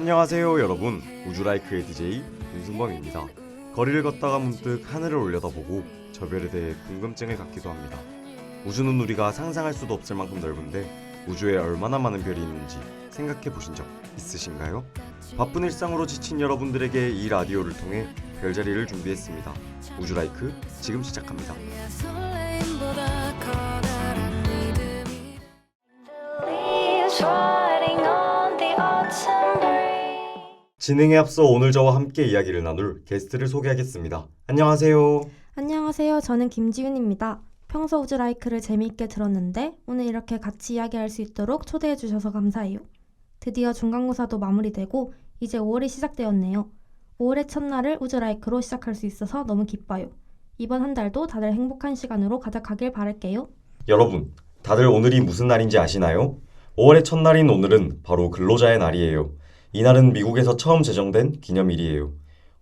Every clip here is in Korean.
안녕하세요 여러분, 우주라이크의 DJ 윤승범입니다. 거리를 걷다가 문득 하늘을 올려다보고 저 별에 대해 궁금증을 갖기도 합니다. 우주는 우리가 상상할 수도 없을 만큼 넓은데 우주에 얼마나 많은 별이 있는지 생각해 보신 적 있으신가요? 바쁜 일상으로 지친 여러분들에게 이 라디오를 통해 별자리를 준비했습니다. 우주라이크 지금 시작합니다. 진행에 앞서 오늘 저와 함께 이야기를 나눌 게스트를 소개하겠습니다. 안녕하세요. 안녕하세요. 저는 김지윤입니다. 평소 우주라이크를 재미있게 들었는데 오늘 이렇게 같이 이야기할 수 있도록 초대해 주셔서 감사해요. 드디어 중간고사도 마무리되고 이제 5월이 시작되었네요. 5월의 첫날을 우주라이크로 시작할 수 있어서 너무 기뻐요. 이번 한 달도 다들 행복한 시간으로 가득하길 바랄게요. 여러분, 다들 오늘이 무슨 날인지 아시나요? 5월의 첫날인 오늘은 바로 근로자의 날이에요. 이날은 미국에서 처음 제정된 기념일이에요.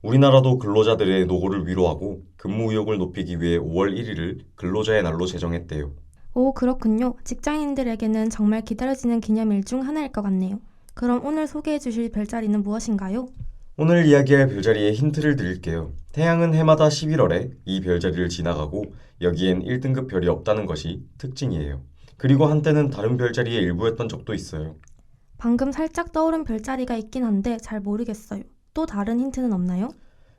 우리나라도 근로자들의 노고를 위로하고 근무 의욕을 높이기 위해 5월 1일을 근로자의 날로 제정했대요. 오, 그렇군요. 직장인들에게는 정말 기다려지는 기념일 중 하나일 것 같네요. 그럼 오늘 소개해 주실 별자리는 무엇인가요? 오늘 이야기할 별자리의 힌트를 드릴게요. 태양은 해마다 11월에 이 별자리를 지나가고 여기엔 1등급 별이 없다는 것이 특징이에요. 그리고 한때는 다른 별자리의 일부였던 적도 있어요. 방금 살짝 떠오른 별자리가 있긴 한데 잘 모르겠어요. 또 다른 힌트는 없나요?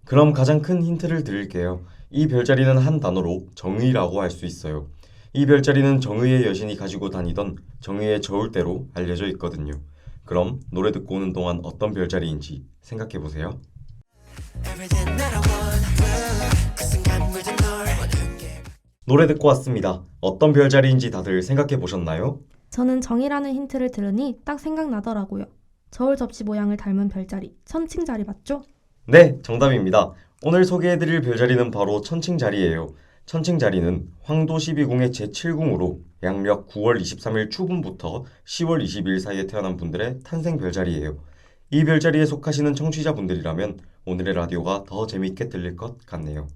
그럼 가장 큰 힌트를 드릴게요. 이 별자리는 한 단어로 정의라고 할 수 있어요. 이 별자리는 정의의 여신이 가지고 다니던 정의의 저울대로 알려져 있거든요. 그럼 노래 듣고 오는 동안 어떤 별자리인지 생각해보세요. 노래 듣고 왔습니다. 어떤 별자리인지 다들 생각해보셨나요? 저는 정이라는 힌트를 들으니 딱 생각나더라고요. 저울 접시 모양을 닮은 별자리, 천칭자리 맞죠? 네, 정답입니다. 오늘 소개해드릴 별자리는 바로 천칭자리예요. 천칭자리는 황도 12궁의 제7궁으로 양력 9월 23일 추분부터 10월 20일 사이에 태어난 분들의 탄생 별자리예요. 이 별자리에 속하시는 청취자분들이라면 오늘의 라디오가 더 재미있게 들릴 것 같네요.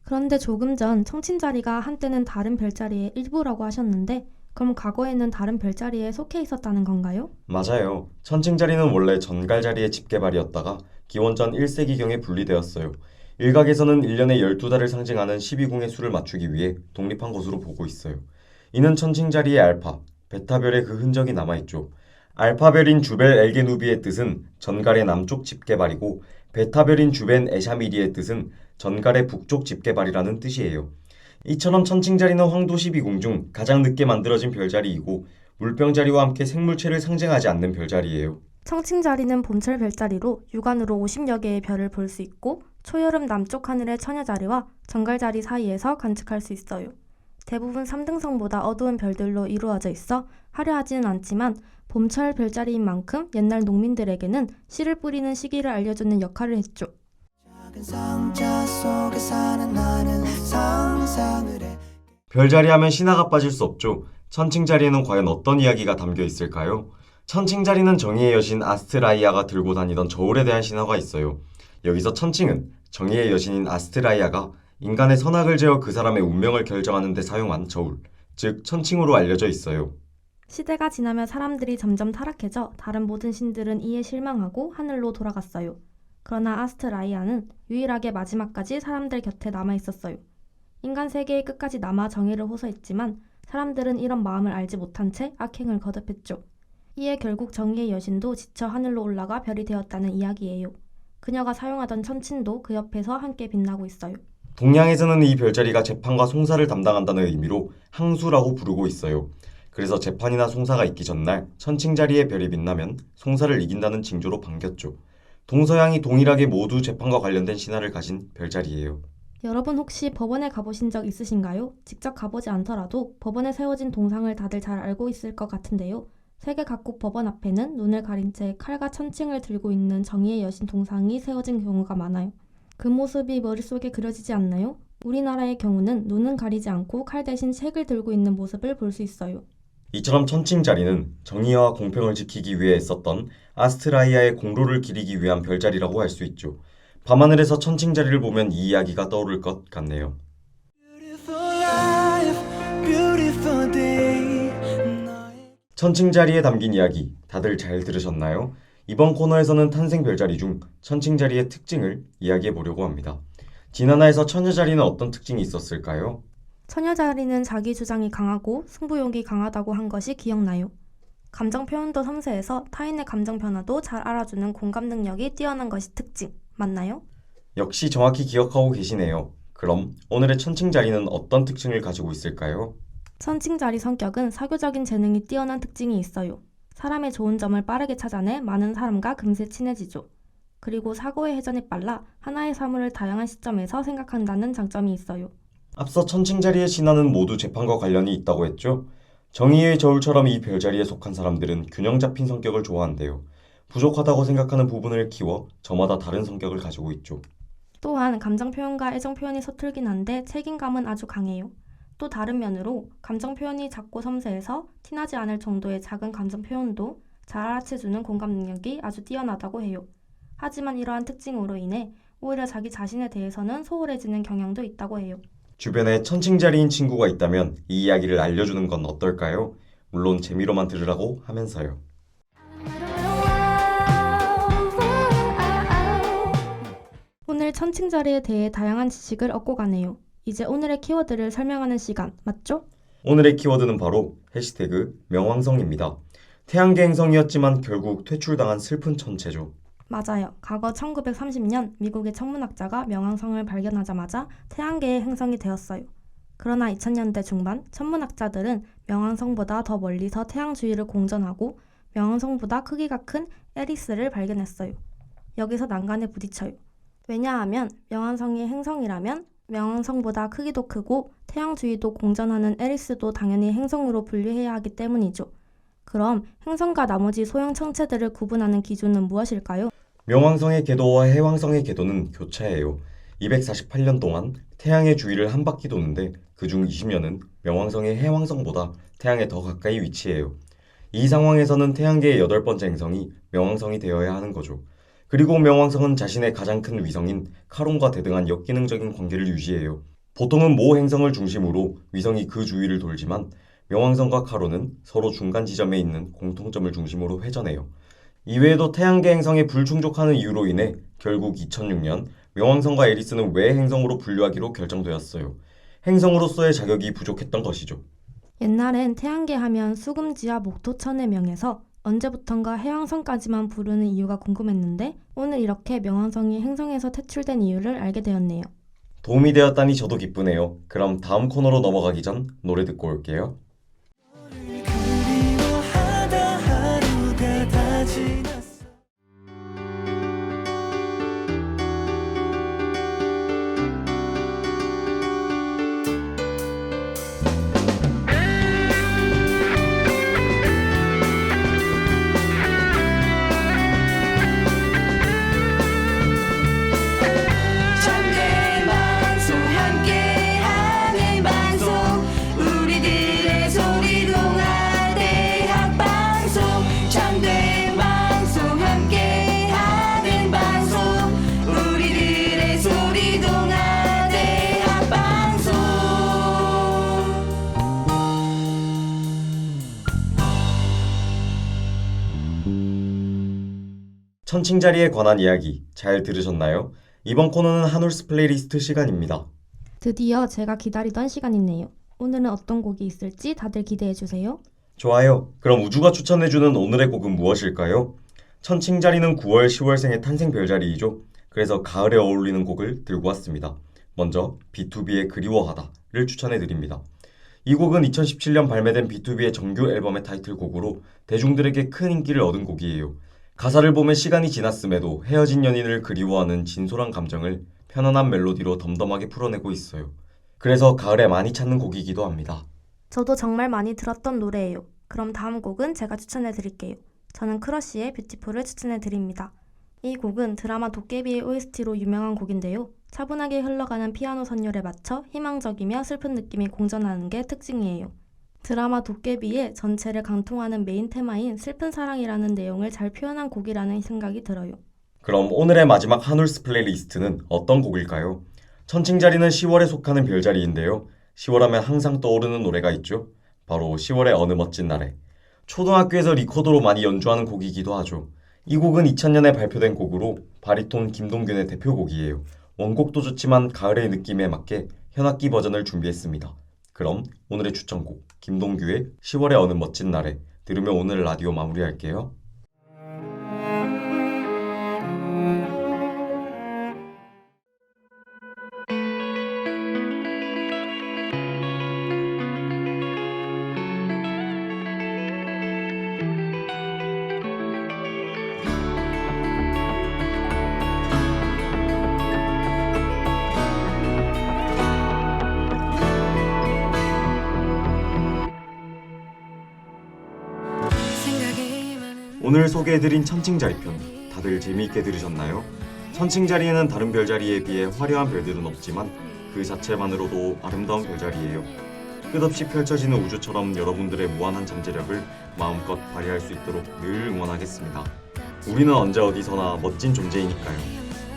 그런데 조금 전 청칭자리가 한때는 다른 별자리의 일부라고 하셨는데 그럼 과거에는 다른 별자리에 속해 있었다는 건가요? 맞아요. 천칭자리는 원래 전갈자리의 집게발이었다가 기원전 1세기경에 분리되었어요. 일각에서는 1년에 12달을 상징하는 12궁의 수를 맞추기 위해 독립한 것으로 보고 있어요. 이는 천칭자리의 알파, 베타별의 그 흔적이 남아있죠. 알파별인 주벨 엘게누비의 뜻은 전갈의 남쪽 집게발이고 베타별인 주벤 에샤미리의 뜻은 전갈의 북쪽 집게발이라는 뜻이에요. 이처럼 천칭자리는 황도 12궁 중 가장 늦게 만들어진 별자리이고 물병자리와 함께 생물체를 상징하지 않는 별자리예요. 청칭자리는 봄철 별자리로 육안으로 50여 개의 별을 볼 수 있고 초여름 남쪽 하늘의 처녀자리와 정갈자리 사이에서 관측할 수 있어요. 대부분 3등성보다 어두운 별들로 이루어져 있어 화려하지는 않지만 봄철 별자리인 만큼 옛날 농민들에게는 씨를 뿌리는 시기를 알려주는 역할을 했죠. 별자리 하면 신화가 빠질 수 없죠. 천칭자리에는 과연 어떤 이야기가 담겨 있을까요? 천칭자리는 정의의 여신 아스트라이아가 들고 다니던 저울에 대한 신화가 있어요. 여기서 천칭은 정의의 여신인 아스트라이아가 인간의 선악을 재어 그 사람의 운명을 결정하는 데 사용한 저울, 즉 천칭으로 알려져 있어요. 시대가 지나며 사람들이 점점 타락해져 다른 모든 신들은 이에 실망하고 하늘로 돌아갔어요. 그러나 아스트라이아는 유일하게 마지막까지 사람들 곁에 남아있었어요. 인간 세계의 끝까지 남아 정의를 호소했지만 사람들은 이런 마음을 알지 못한 채 악행을 거듭했죠. 이에 결국 정의의 여신도 지쳐 하늘로 올라가 별이 되었다는 이야기예요. 그녀가 사용하던 천칭도 그 옆에서 함께 빛나고 있어요. 동양에서는 이 별자리가 재판과 송사를 담당한다는 의미로 항수라고 부르고 있어요. 그래서 재판이나 송사가 있기 전날 천칭자리의 별이 빛나면 송사를 이긴다는 징조로 반겼죠. 동서양이 동일하게 모두 재판과 관련된 신화를 가진 별자리예요. 여러분 혹시 법원에 가보신 적 있으신가요? 직접 가보지 않더라도 법원에 세워진 동상을 다들 잘 알고 있을 것 같은데요. 세계 각국 법원 앞에는 눈을 가린 채 칼과 천칭을 들고 있는 정의의 여신 동상이 세워진 경우가 많아요. 그 모습이 머릿속에 그려지지 않나요? 우리나라의 경우는 눈은 가리지 않고 칼 대신 책을 들고 있는 모습을 볼 수 있어요. 이처럼 천칭자리는 정의와 공평을 지키기 위해 애썼던 아스트라이아의 공로를 기리기 위한 별자리라고 할 수 있죠. 밤하늘에서 천칭자리를 보면 이 이야기가 떠오를 것 같네요. 천칭자리에 담긴 이야기 다들 잘 들으셨나요? 이번 코너에서는 탄생 별자리 중 천칭자리의 특징을 이야기해 보려고 합니다. 지난화에서 처녀자리는 어떤 특징이 있었을까요? 처녀자리는 자기 주장이 강하고 승부욕이 강하다고 한 것이 기억나요. 감정 표현도 섬세해서 타인의 감정 변화도 잘 알아주는 공감 능력이 뛰어난 것이 특징, 맞나요? 역시 정확히 기억하고 계시네요. 그럼 오늘의 천칭자리는 어떤 특징을 가지고 있을까요? 천칭자리 성격은 사교적인 재능이 뛰어난 특징이 있어요. 사람의 좋은 점을 빠르게 찾아내 많은 사람과 금세 친해지죠. 그리고 사고의 회전이 빨라 하나의 사물을 다양한 시점에서 생각한다는 장점이 있어요. 앞서 천칭자리의 신화는 모두 재판과 관련이 있다고 했죠? 정의의 저울처럼 이 별자리에 속한 사람들은 균형 잡힌 성격을 좋아한대요. 부족하다고 생각하는 부분을 키워 저마다 다른 성격을 가지고 있죠. 또한 감정 표현과 애정 표현이 서툴긴 한데 책임감은 아주 강해요. 또 다른 면으로 감정 표현이 작고 섬세해서 티나지 않을 정도의 작은 감정 표현도 잘 알아채주는 공감 능력이 아주 뛰어나다고 해요. 하지만 이러한 특징으로 인해 오히려 자기 자신에 대해서는 소홀해지는 경향도 있다고 해요. 주변에 천칭자리인 친구가 있다면 이 이야기를 알려주는 건 어떨까요? 물론 재미로만 들으라고 하면서요. 오늘 천칭자리에 대해 다양한 지식을 얻고 가네요. 이제 오늘의 키워드를 설명하는 시간, 맞죠? 오늘의 키워드는 바로 해시태그 명왕성입니다. 태양계 행성이었지만 결국 퇴출당한 슬픈 천체죠. 맞아요. 과거 1930년 미국의 천문학자가 명왕성을 발견하자마자 태양계의 행성이 되었어요. 그러나 2000년대 중반 천문학자들은 명왕성보다 더 멀리서 태양 주위를 공전하고 명왕성보다 크기가 큰 에리스를 발견했어요. 여기서 난간에 부딪혀요. 왜냐하면 명왕성이 행성이라면 명왕성보다 크기도 크고 태양 주위도 공전하는 에리스도 당연히 행성으로 분류해야 하기 때문이죠. 그럼 행성과 나머지 소형 천체들을 구분하는 기준은 무엇일까요? 명왕성의 궤도와 해왕성의 궤도는 교차해요. 248년 동안 태양의 주위를 한 바퀴 도는데 그중 20년은 명왕성의 해왕성보다 태양에 더 가까이 위치해요. 이 상황에서는 태양계의 8번째 행성이 명왕성이 되어야 하는 거죠. 그리고 명왕성은 자신의 가장 큰 위성인 카론과 대등한 역기능적인 관계를 유지해요. 보통은 모 행성을 중심으로 위성이 그 주위를 돌지만 명왕성과 카론은 서로 중간 지점에 있는 공통점을 중심으로 회전해요. 이외에도 태양계 행성에 불충족하는 이유로 인해 결국 2006년 명왕성과 에리스는 외 행성으로 분류하기로 결정되었어요. 행성으로서의 자격이 부족했던 것이죠. 옛날엔 태양계 하면 수금지와 목토천의 명에서 언제부턴가 해왕성까지만 부르는 이유가 궁금했는데 오늘 이렇게 명왕성이 행성에서 퇴출된 이유를 알게 되었네요. 도움이 되었다니 저도 기쁘네요. 그럼 다음 코너로 넘어가기 전 노래 듣고 올게요. 그리워하다 하루가 다 지났어. 장대방송 함께하는 방송 우리들의 소리 동아대학방송 장대방송 함께하는 방송 우리들의 소리 동아대학방송. 천칭자리에 관한 이야기 잘 들으셨나요? 이번 코너는 한울스 플레이리스트 시간입니다. 드디어 제가 기다리던 시간이네요. 오늘은 어떤 곡이 있을지 다들 기대해주세요. 좋아요. 그럼 우주가 추천해주는 오늘의 곡은 무엇일까요? 천칭자리는 9월, 10월생의 탄생 별자리이죠. 그래서 가을에 어울리는 곡을 들고 왔습니다. 먼저 B2B의 그리워하다를 추천해드립니다. 이 곡은 2017년 발매된 B2B의 정규 앨범의 타이틀곡으로 대중들에게 큰 인기를 얻은 곡이에요. 가사를 보면 시간이 지났음에도 헤어진 연인을 그리워하는 진솔한 감정을 편안한 멜로디로 덤덤하게 풀어내고 있어요. 그래서 가을에 많이 찾는 곡이기도 합니다. 저도 정말 많이 들었던 노래예요. 그럼 다음 곡은 제가 추천해드릴게요. 저는 크러쉬의 뷰티풀을 추천해드립니다. 이 곡은 드라마 도깨비의 OST로 유명한 곡인데요. 차분하게 흘러가는 피아노 선율에 맞춰 희망적이며 슬픈 느낌이 공존하는 게 특징이에요. 드라마 도깨비의 전체를 강통하는 메인 테마인 슬픈 사랑이라는 내용을 잘 표현한 곡이라는 생각이 들어요. 그럼 오늘의 마지막 한울스 플레이리스트는 어떤 곡일까요? 천칭자리는 10월에 속하는 별자리인데요. 10월하면 항상 떠오르는 노래가 있죠. 바로 10월의 어느 멋진 날에. 초등학교에서 리코더로 많이 연주하는 곡이기도 하죠. 이 곡은 2000년에 발표된 곡으로 바리톤 김동균의 대표곡이에요. 원곡도 좋지만 가을의 느낌에 맞게 현악기 버전을 준비했습니다. 그럼 오늘의 추천곡 김동규의 10월의 어느 멋진 날에 들으며 오늘 라디오 마무리할게요. 오늘 소개해드린 천칭자리편 다들 재미있게 들으셨나요? 천칭자리에는 다른 별자리에 비해 화려한 별들은 없지만 그 자체만으로도 아름다운 별자리예요. 끝없이 펼쳐지는 우주처럼 여러분들의 무한한 잠재력을 마음껏 발휘할 수 있도록 늘 응원하겠습니다. 우리는 언제 어디서나 멋진 존재이니까요.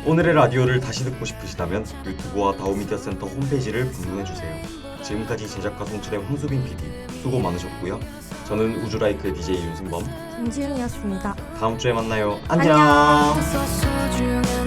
오늘의 라디오를 다시 듣고 싶으시다면 유튜브와 다오미디어 센터 홈페이지를 방문해주세요. 지금까지 제작과 송출의 황수빈 PD 수고 많으셨고요. 저는 우주라이크의 DJ 윤승범 김지윤이었습니다. 다음 주에 만나요. 안녕. 안녕. 소중한